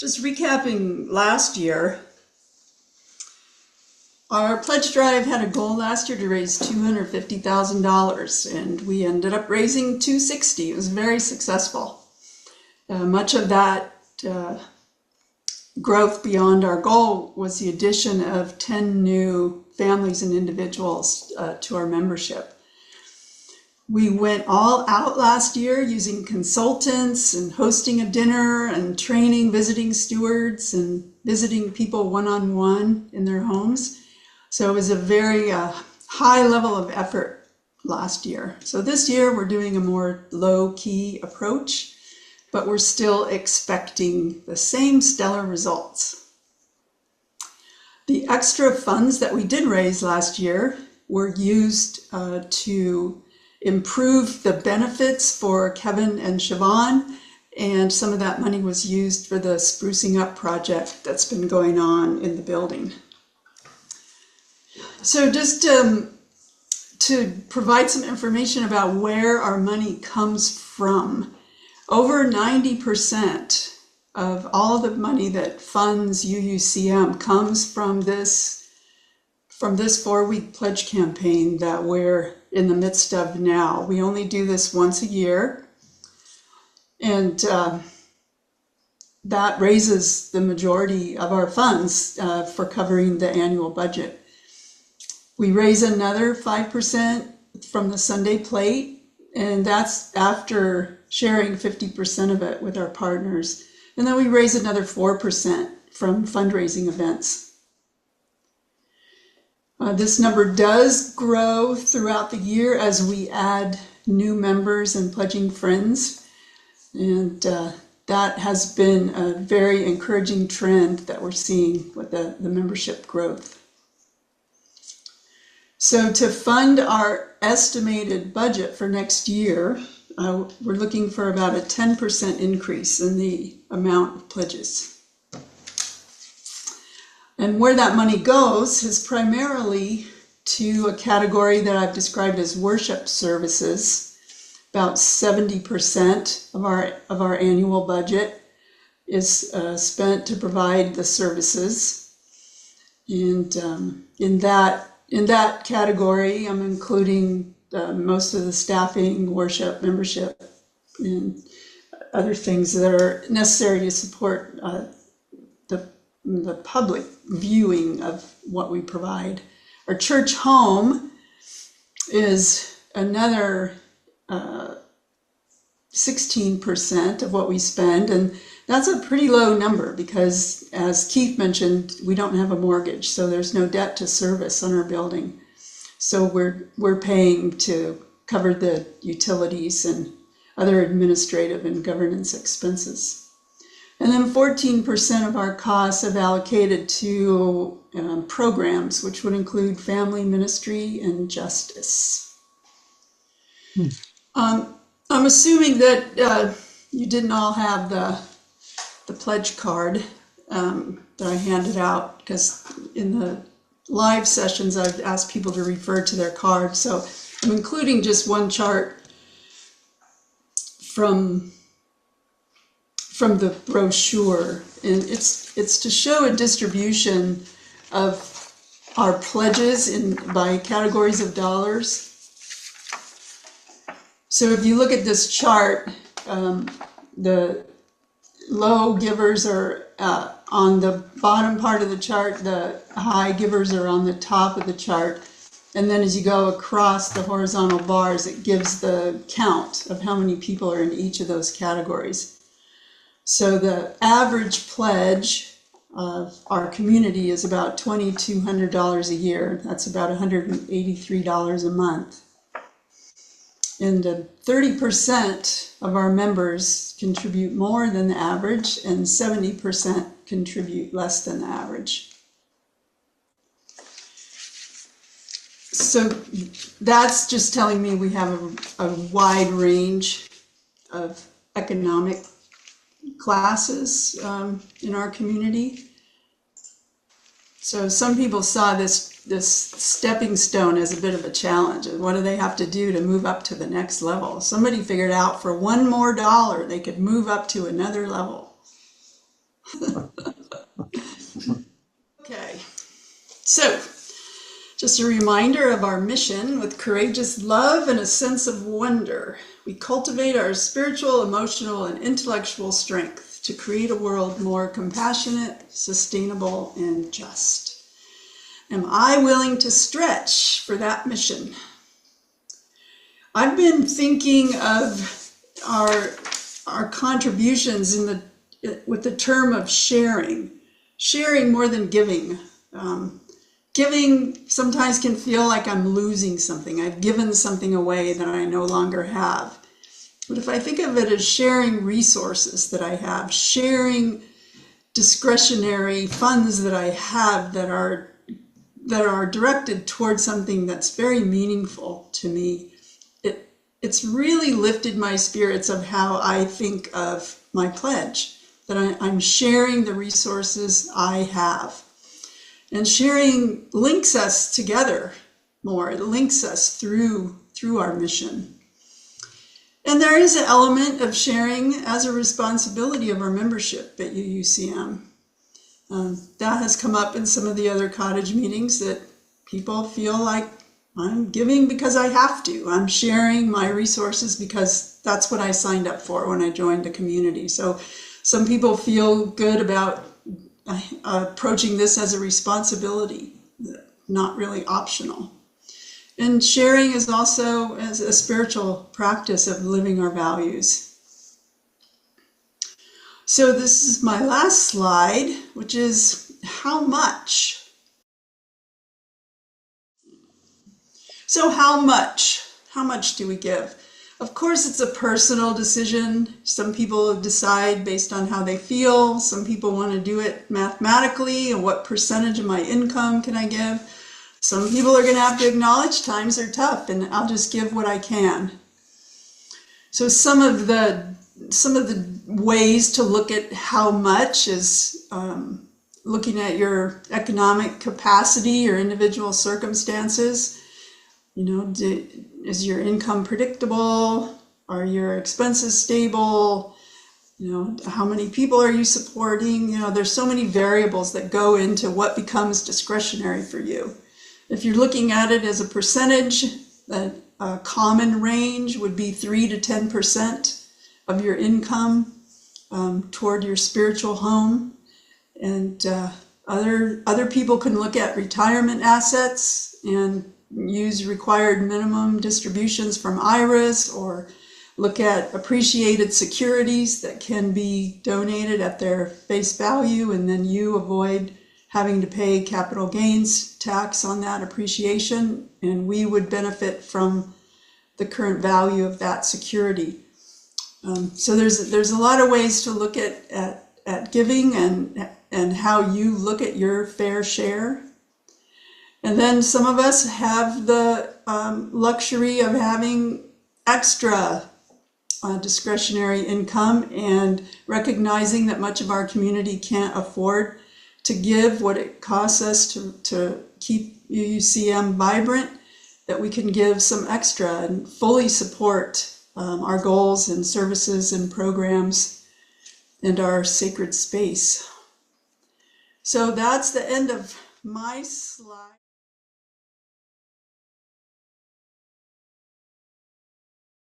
Just recapping last year, our pledge drive had a goal last year to raise $250,000, and we ended up raising $260,000. It was very successful. Much of that growth beyond our goal was the addition of 10 new families and individuals to our membership. We went all out last year using consultants and hosting a dinner and training visiting stewards and visiting people one-on-one in their homes. So it was a very high level of effort last year. So this year we're doing a more low-key approach, but we're still expecting the same stellar results. The extra funds that we did raise last year were used to improve the benefits for Kevin and Siobhan, and some of that money was used for the sprucing up project that's been going on in the building. So just to provide some information about where our money comes from, over 90% of all the money that funds UUCM comes from this 4-week pledge campaign that we're in the midst of now. We only do this once a year, and that raises the majority of our funds for covering the annual budget. We raise another 5% from the Sunday plate, and that's after sharing 50% of it with our partners. And then we raise another 4% from fundraising events. This number does grow throughout the year as we add new members and pledging friends. And that has been a very encouraging trend that we're seeing with the membership growth. So to fund our estimated budget for next year, we're looking for about a 10% increase in the amount of pledges. And where that money goes is primarily to a category that I've described as worship services. About 70% of our annual budget is spent to provide the services. And in that category, I'm including most of the staffing, worship, membership, and other things that are necessary to support the public viewing of what we provide. Our church home is another 16% of what we spend, and that's a pretty low number because, as Keith mentioned, we don't have a mortgage, so there's no debt to service on our building. So we're paying to cover the utilities and other administrative and governance expenses. And then 14% of our costs have allocated to programs, which would include family ministry and justice. I'm assuming that you didn't all have the pledge card that I handed out, because in the live sessions I've asked people to refer to their card. So I'm including just one chart from the brochure, and it's to show a distribution of our pledges by categories of dollars. So if you look at this chart, the low givers are on the bottom part of the chart, the high givers are on the top of the chart, and then as you go across the horizontal bars, it gives the count of how many people are in each of those categories. So the average pledge of our community is about $2,200 a year. That's about $183 a month. And 30% of our members contribute more than the average, and 70% contribute less than the average. So that's just telling me we have a wide range of economic classes in our community. So some people saw this stepping stone as a bit of a challenge. What do they have to do to move up to the next level? Somebody figured out for $1 more they could move up to another level. Okay, so just a reminder of our mission: with courageous love and a sense of wonder, we cultivate our spiritual, emotional, and intellectual strength to create a world more compassionate, sustainable, and just. Am I willing to stretch for that mission? I've been thinking of our contributions with the term of sharing more than giving. Giving sometimes can feel like I'm losing something. I've given something away that I no longer have. But if I think of it as sharing resources that I have, sharing discretionary funds that I have that are directed towards something that's very meaningful to me, it's really lifted my spirits of how I think of my pledge, that I'm sharing the resources I have. And sharing links us together more. It links us through our mission. And there is an element of sharing as a responsibility of our membership at UUCM. That has come up in some of the other Cottage meetings, that people feel like I'm giving because I have to. I'm sharing my resources because that's what I signed up for when I joined the community. So some people feel good about approaching this as a responsibility, not really optional. And sharing is also as a spiritual practice of living our values. So this is my last slide, which is how much. So how much do we give? Of course, it's a personal decision. Some people decide based on how they feel. Some people want to do it mathematically, and what percentage of my income can I give? Some people are going to have to acknowledge times are tough, and I'll just give what I can. So some of the ways to look at how much is looking at your economic capacity, your individual circumstances. You know, is your income predictable? Are your expenses stable? You know, how many people are you supporting? You know, there's so many variables that go into what becomes discretionary for you. If you're looking at it as a percentage, a common range would be 3 to 10% of your income toward your spiritual home. And other people can look at retirement assets and use required minimum distributions from IRAs, or look at appreciated securities that can be donated at their face value, and then you avoid having to pay capital gains tax on that appreciation, and we would benefit from the current value of that security. So there's a lot of ways to look at giving and how you look at your fair share. And then some of us have the luxury of having extra discretionary income, and recognizing that much of our community can't afford to give what it costs us to keep UUCM vibrant, that we can give some extra and fully support our goals and services and programs and our sacred space. So that's the end of my slide.